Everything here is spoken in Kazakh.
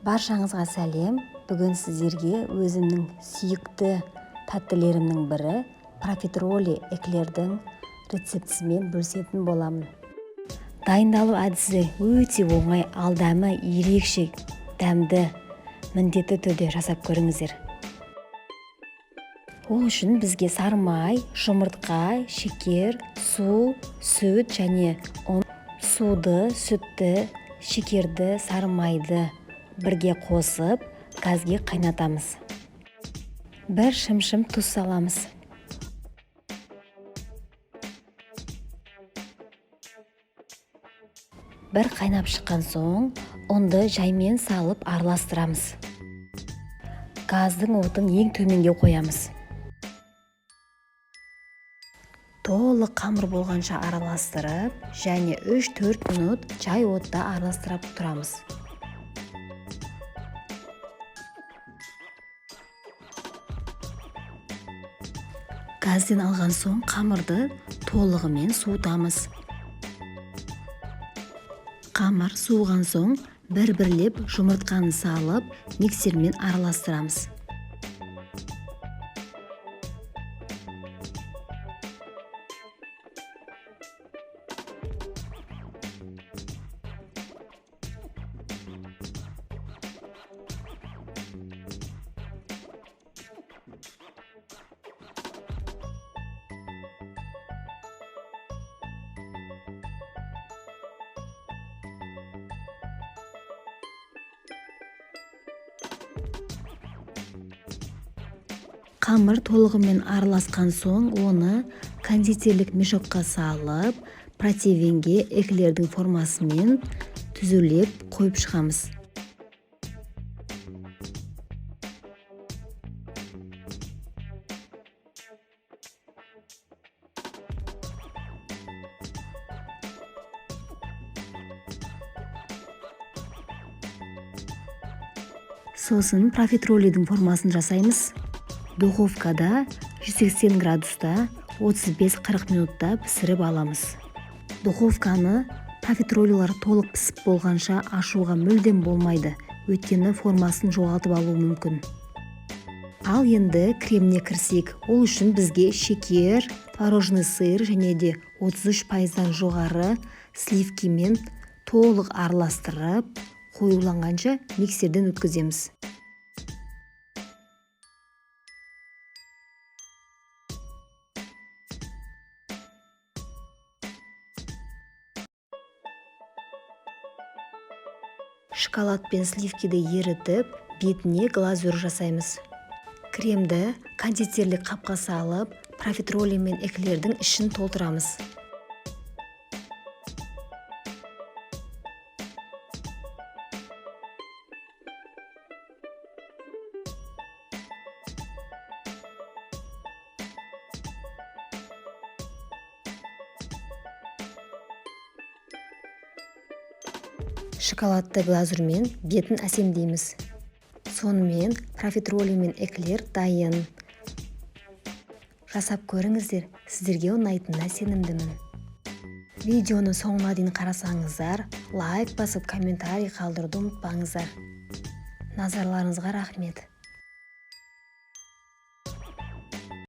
Баршаңызға сәлем. Бүгін сіздерге өзімнің сүйікті тәттілерімнің бірі профитроли эклердің рецептісімен бөлісетін боламын. Дайындалу әдісі өте оңай, ал дәмі ерекше, дәмді міндетті түрде жасап көріңіздер. Ол үшін бізге сары май, жұмыртқа, шекер, су, сүт және суды, сүтті, шекерді, сары майды бірге қосып, газге қайнатамыз. Бір шым-шым тұз саламыз. Бір қайнап шыққан соң, ұнды жаймен салып араластырамыз. Газдың отын ең төменге қоямыз. Толық қамыр болғанша араластырып, және 3-4 минут жай отта араластырып тұрамыз. Газден алған соң қамырды толығымен суытамыз. Қамыр суыған соң бір-бірлеп жұмыртқаны салып, миксермен араластырамыз. Қамыр толығымен араласқан соң, оны кондитерлік мешокқа салып, противенге эклердің формасымен түзулеп қойып шығамыз. Сосын профитролидің формасын жасаймыз. Духовкада 180 градуста 35-40 минутта пісіріп аламыз. Духовканы профитролилар толық пісіп болғанша ашуға мүлдем болмайды, өйткені формасын жоғалтып алуы мүмкін. Ал енді креміне кірсек, ол үшін бізге шекер, творожный сыр және де 33%-дан жоғары сливкимен толық араластырып, қоюланғанша миксерден өткіземіз. Шоколад пен сливкиді ерітіп, бетіне глазур жасаймыз. Кремді кондитерлік қапқа салып, профитроли мен эклердің ішін толтырамыз. Шоколадты глазурмен бетін әсемдейміз. Сонымен профитроли мен эклер дайын. Жасап көріңіздер, сіздерге ұнайтынына сенімдімін. Видеоны соңына дейін қарасаңыздар, лайк басып, комментарий қалдыруды ұмытпаңыздар. Назарларыңызға рахмет.